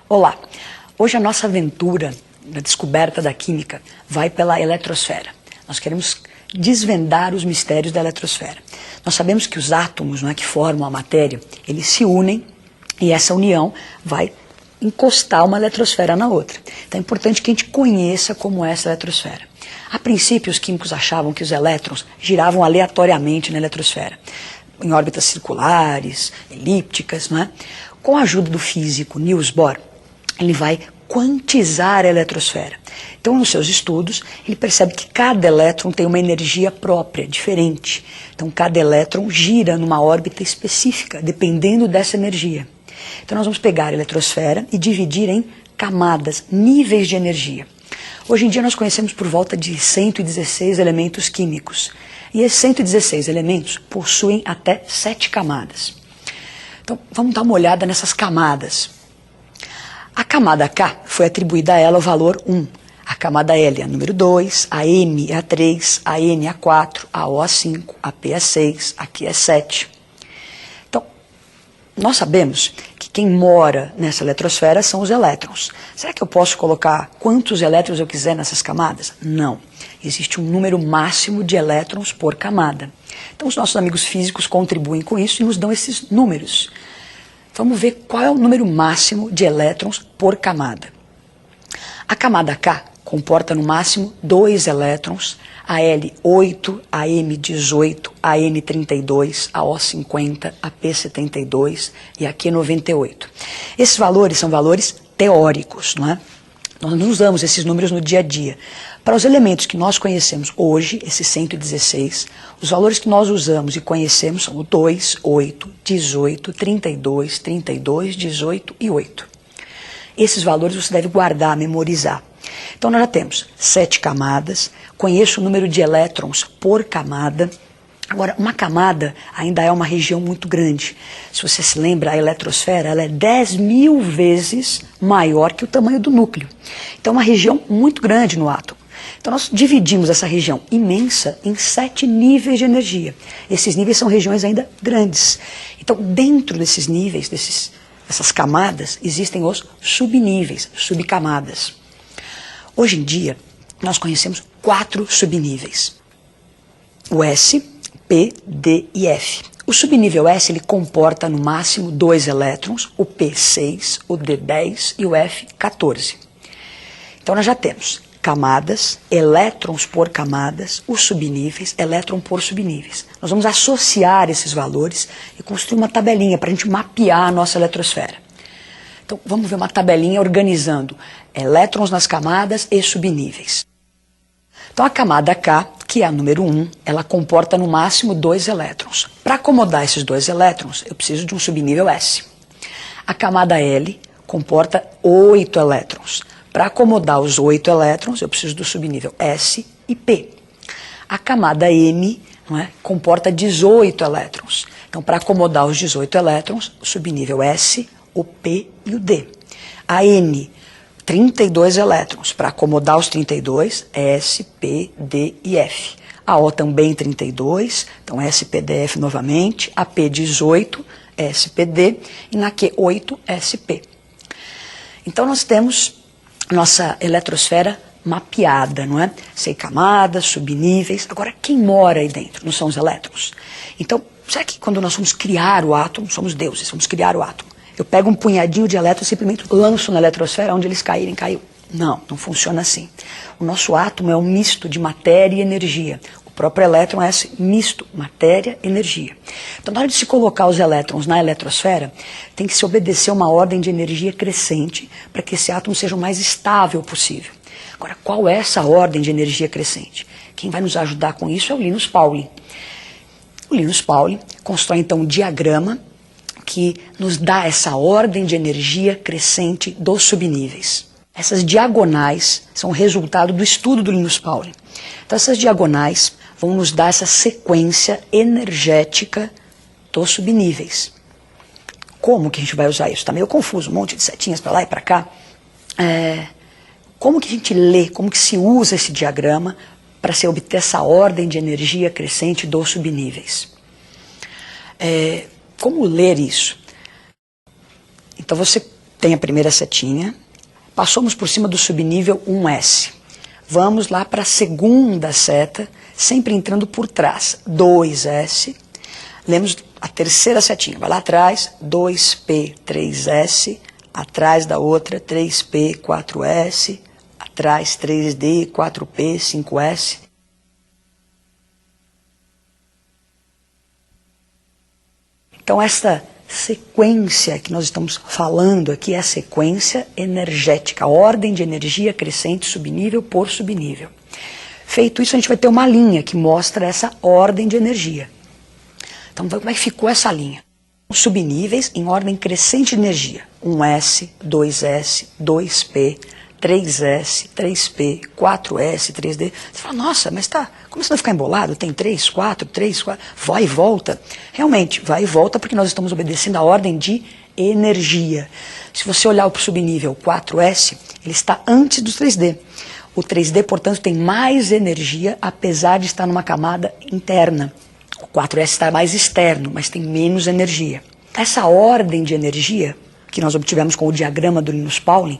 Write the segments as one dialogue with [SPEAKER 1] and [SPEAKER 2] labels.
[SPEAKER 1] Olá, hoje a nossa aventura na descoberta da química vai pela eletrosfera. Nós queremos desvendar os mistérios da eletrosfera. Nós sabemos que os átomos, que formam a matéria, eles se unem e essa união vai encostar uma eletrosfera na outra. Então é importante que a gente conheça como é essa eletrosfera. A princípio, os químicos achavam que os elétrons giravam aleatoriamente na eletrosfera, em órbitas circulares, elípticas, não é? Com a ajuda do físico Niels Bohr, ele vai quantizar a eletrosfera. Então, nos seus estudos, ele percebe que cada elétron tem uma energia própria, diferente. Então, cada elétron gira numa órbita específica, dependendo dessa energia. Então, nós vamos pegar a eletrosfera e dividir em camadas, níveis de energia. Hoje em dia, nós conhecemos por volta de 116 elementos químicos. E esses 116 elementos possuem até 7 camadas. Então, vamos dar uma olhada nessas camadas. A camada K foi atribuída a ela o valor 1. A camada L é a número 2, a M é a 3, a N é a 4, a O é a 5, a P é 6, a Q é 7. Então, nós sabemos que quem mora nessa eletrosfera são os elétrons. Será que eu posso colocar quantos elétrons eu quiser nessas camadas? Não. Existe um número máximo de elétrons por camada. Então, os nossos amigos físicos contribuem com isso e nos dão esses números. Vamos ver qual é o número máximo de elétrons por camada. A camada K comporta no máximo 2 elétrons, a L 8, a M 18, a N 32, a O 50, a P 72 e a Q 98. Esses valores são valores teóricos, não é? Nós não usamos esses números no dia a dia. Para os elementos que nós conhecemos hoje, esses 116, os valores que nós usamos e conhecemos são o 2, 8, 18, 32, 32, 18 e 8. Esses valores você deve guardar, memorizar. Então nós já temos 7 camadas, conheço o número de elétrons por camada. Agora, uma camada ainda é uma região muito grande. Se você se lembra, a eletrosfera ela é 10.000 vezes maior que o tamanho do núcleo. Então, é uma região muito grande no átomo. Então, nós dividimos essa região imensa em 7 níveis de energia. Esses níveis são regiões ainda grandes. Então, dentro desses níveis, dessas camadas, existem os subníveis, subcamadas. Hoje em dia, nós conhecemos 4 subníveis. O S, P, D e F. O subnível S ele comporta no máximo 2 elétrons, o P 6, o D 10 e o F 14. Então nós já temos camadas, elétrons por camadas, os subníveis, elétron por subníveis. Nós vamos associar esses valores e construir uma tabelinha para a gente mapear a nossa eletrosfera. Então vamos ver uma tabelinha organizando elétrons nas camadas e subníveis. Então a camada K, que é a número 1, ela comporta no máximo 2 elétrons. Para acomodar esses 2 elétrons, eu preciso de um subnível S. A camada L comporta 8 elétrons. Para acomodar os 8 elétrons, eu preciso do subnível S e P. A camada M comporta 18 elétrons. Então, para acomodar os 18 elétrons, o subnível S, o P e o D. A N 32 elétrons. Para acomodar os 32, S, P, D e F. A O também 32, então S, P, D, F novamente. A P 18, S, P, D. E na Q 8, S, P. Então nós temos nossa eletrosfera mapeada, não é? 6 camadas, subníveis. Agora, quem mora aí dentro? Não são os elétrons? Então, será que quando nós vamos criar o átomo, somos deuses, vamos criar o átomo? Eu pego um punhadinho de elétrons e simplesmente lanço na eletrosfera, onde eles caírem, caiu. Não, não funciona assim. O nosso átomo é um misto de matéria e energia. O próprio elétron é esse misto, matéria e energia. Então, na hora de se colocar os elétrons na eletrosfera, tem que se obedecer uma ordem de energia crescente para que esse átomo seja o mais estável possível. Agora, qual é essa ordem de energia crescente? Quem vai nos ajudar com isso é o Linus Pauling. O Linus Pauling constrói, então, um diagrama que nos dá essa ordem de energia crescente dos subníveis. Essas diagonais são o resultado do estudo do Linus Pauling. Então essas diagonais vão nos dar essa sequência energética dos subníveis. Como que a gente vai usar isso? Está meio confuso, um monte de setinhas para lá e para cá. Como que a gente lê, como que se usa esse diagrama para se obter essa ordem de energia crescente dos subníveis? Como ler isso? Então você tem a primeira setinha, passamos por cima do subnível 1S. Vamos lá para a segunda seta, sempre entrando por trás, 2S. Lemos a terceira setinha, vai lá atrás, 2P, 3S, atrás da outra, 3P, 4S, atrás 3D, 4P, 5S. Então, essa sequência que nós estamos falando aqui é a sequência energética, a ordem de energia crescente subnível por subnível. Feito isso, a gente vai ter uma linha que mostra essa ordem de energia. Então, como é que ficou essa linha? Os subníveis em ordem crescente de energia. 1S, 2S, 2P, 3S, 3P, 4S, 3D. Você fala, nossa, mas está começando a ficar embolado, tem 3, 4, 3, 4, vai e volta. Realmente, vai e volta porque nós estamos obedecendo a ordem de energia. Se você olhar para o subnível 4S, ele está antes do 3D. O 3D, portanto, tem mais energia, apesar de estar numa camada interna. O 4S está mais externo, mas tem menos energia. Essa ordem de energia, que nós obtivemos com o diagrama do Linus Pauling,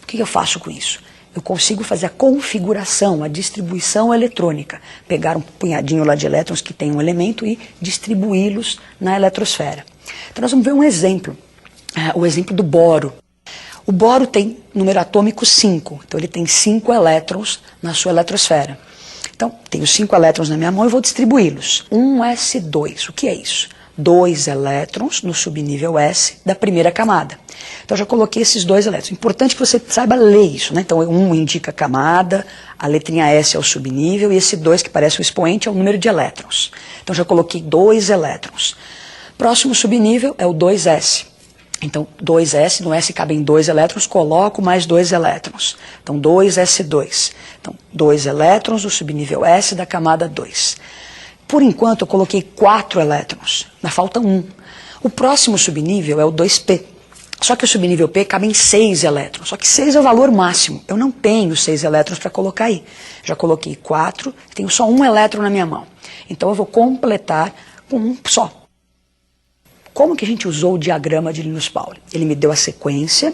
[SPEAKER 1] o que eu faço com isso? Eu consigo fazer a configuração, a distribuição eletrônica. Pegar um punhadinho lá de elétrons que tem um elemento e distribuí-los na eletrosfera. Então nós vamos ver um exemplo, o exemplo do boro. O boro tem número atômico 5, então ele tem 5 elétrons na sua eletrosfera. Então, tenho 5 elétrons na minha mão e vou distribuí-los. 1s2, o que é isso? 2 elétrons no subnível S da primeira camada. Então, eu já coloquei esses 2 elétrons. Importante que você saiba ler isso, né? Então, 1 indica a camada, a letrinha S é o subnível e esse 2 que parece o expoente é o número de elétrons. Então, já coloquei 2 elétrons. Próximo subnível é o 2s. Então, 2s, no S cabem 2 elétrons, coloco mais 2 elétrons. Então, 2s2. Então, 2 elétrons no subnível S da camada 2. Por enquanto, eu coloquei 4 elétrons. Ainda falta 1. O próximo subnível é o 2p. Só que o subnível P cabem 6 elétrons. Só que 6 é o valor máximo. Eu não tenho 6 elétrons para colocar aí. Já coloquei 4, tenho só 1 elétron na minha mão. Então, eu vou completar com um só. Como que a gente usou o diagrama de Linus Pauling? Ele me deu a sequência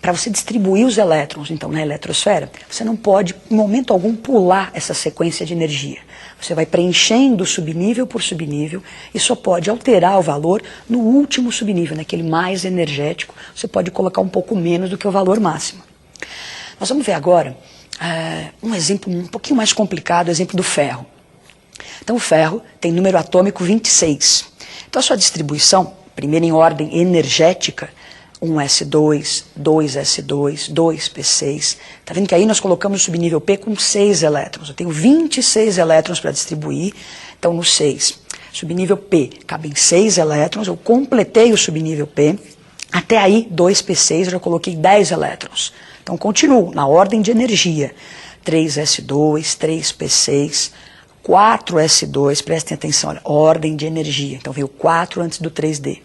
[SPEAKER 1] para você distribuir os elétrons, então, na eletrosfera. Você não pode, em momento algum, pular essa sequência de energia. Você vai preenchendo subnível por subnível e só pode alterar o valor no último subnível, naquele mais energético. Você pode colocar um pouco menos do que o valor máximo. Nós vamos ver agora um exemplo um pouquinho mais complicado, o exemplo do ferro. Então, o ferro tem número atômico 26. Então, a sua distribuição, primeiro em ordem energética, 1s2, 2s2, 2p6. Está vendo que aí nós colocamos o subnível P com 6 elétrons. Eu tenho 26 elétrons para distribuir. Então, no 6, subnível P, cabem 6 elétrons. Eu completei o subnível P. Até aí, 2p6, eu já coloquei 10 elétrons. Então, continuo na ordem de energia. 3s2, 3p6... 4s2, prestem atenção, olha, ordem de energia. Então veio 4 antes do 3D.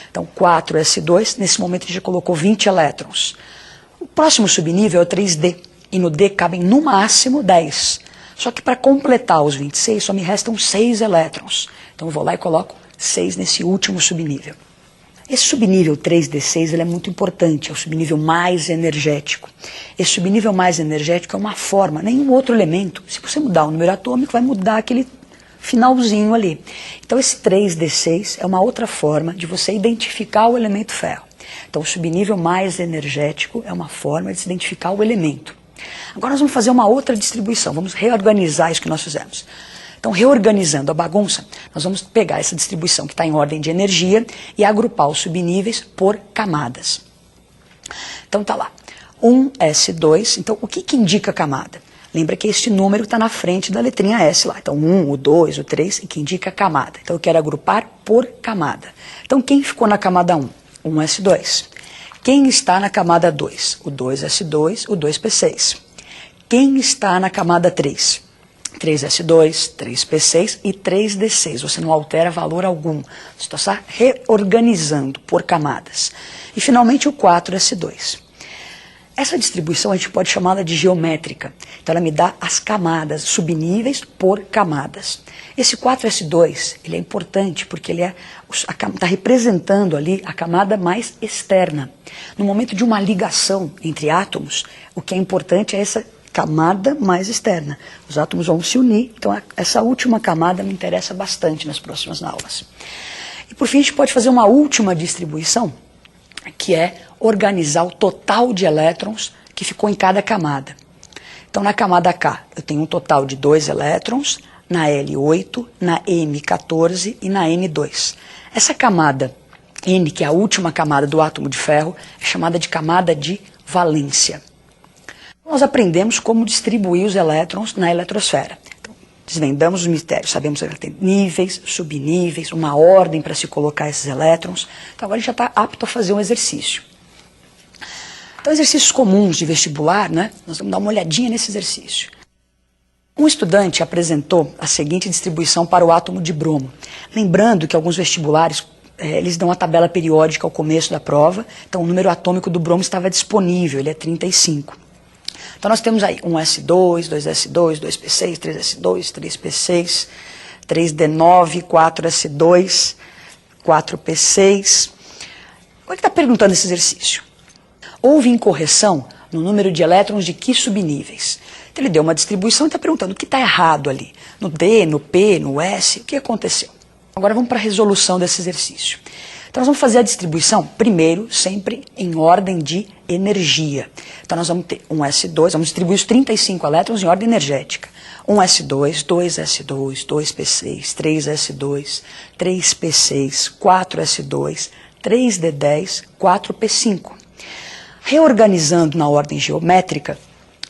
[SPEAKER 1] Então 4s2, nesse momento a gente já colocou 20 elétrons. O próximo subnível é o 3D. E no D cabem no máximo 10. Só que para completar os 26 só me restam 6 elétrons. Então eu vou lá e coloco 6 nesse último subnível. Esse subnível 3D6 ele é muito importante, é o subnível mais energético. Esse subnível mais energético é uma forma, nenhum outro elemento. Se você mudar o número atômico, vai mudar aquele finalzinho ali. Então esse 3D6 é uma outra forma de você identificar o elemento ferro. Então o subnível mais energético é uma forma de se identificar o elemento. Agora nós vamos fazer uma outra distribuição, vamos reorganizar isso que nós fizemos. Então, reorganizando a bagunça, nós vamos pegar essa distribuição que está em ordem de energia e agrupar os subníveis por camadas. Então, está lá, 1s2. Então, o que indica a camada? Lembra que este número está na frente da letrinha S lá. Então, 1, o 2, o 3, que indica a camada. Então, eu quero agrupar por camada. Então, quem ficou na camada 1? 1s2. Quem está na camada 2? O 2s2, o 2p6. Quem está na camada 3? 3s2, 3p6 e 3d6. Você não altera valor algum. Você está reorganizando por camadas. E, finalmente, o 4s2. Essa distribuição a gente pode chamá-la de geométrica. Então ela me dá as camadas, subníveis por camadas. Esse 4s2 ele é importante porque ele está representando ali a camada mais externa. No momento de uma ligação entre átomos, o que é importante é essa camada mais externa. Os átomos vão se unir, então essa última camada me interessa bastante nas próximas aulas. E por fim a gente pode fazer uma última distribuição, que é organizar o total de elétrons que ficou em cada camada. Então na camada K eu tenho um total de 2 elétrons, na L8, na M14 e na N2. Essa camada N, que é a última camada do átomo de ferro, é chamada de camada de valência. Nós aprendemos como distribuir os elétrons na eletrosfera. Então, desvendamos os mistérios, sabemos que ela tem níveis, subníveis, uma ordem para se colocar esses elétrons. Então agora a gente já está apto a fazer um exercício. Então, exercícios comuns de vestibular, né? Nós vamos dar uma olhadinha nesse exercício. Um estudante apresentou a seguinte distribuição para o átomo de bromo. Lembrando que alguns vestibulares eles dão a tabela periódica ao começo da prova, então o número atômico do bromo estava disponível, ele é 35. Então nós temos aí 1s2, 2s2, 2p6, 3s2, 3p6, 3d9, 4s2, 4p6. O que está perguntando esse exercício? Houve incorreção no número de elétrons de que subníveis? Então ele deu uma distribuição e está perguntando o que está errado ali. No D, no P, no S, o que aconteceu? Agora vamos para a resolução desse exercício. Então nós vamos fazer a distribuição primeiro, sempre em ordem de energia. Então nós vamos ter 1s2, vamos distribuir os 35 elétrons em ordem energética. 1s2, 2s2, 2p6, 3s2, 3p6, 4s2, 3d10, 4p5. Reorganizando na ordem geométrica,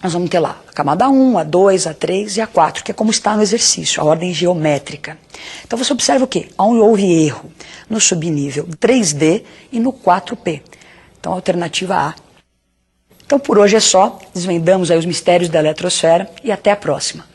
[SPEAKER 1] nós vamos ter lá a camada 1, a 2, a 3 e a 4, que é como está no exercício, a ordem geométrica. Então você observa o quê? Onde houve erro? No subnível 3D e no 4P. Então alternativa A. Então por hoje é só, desvendamos aí os mistérios da eletrosfera e até a próxima.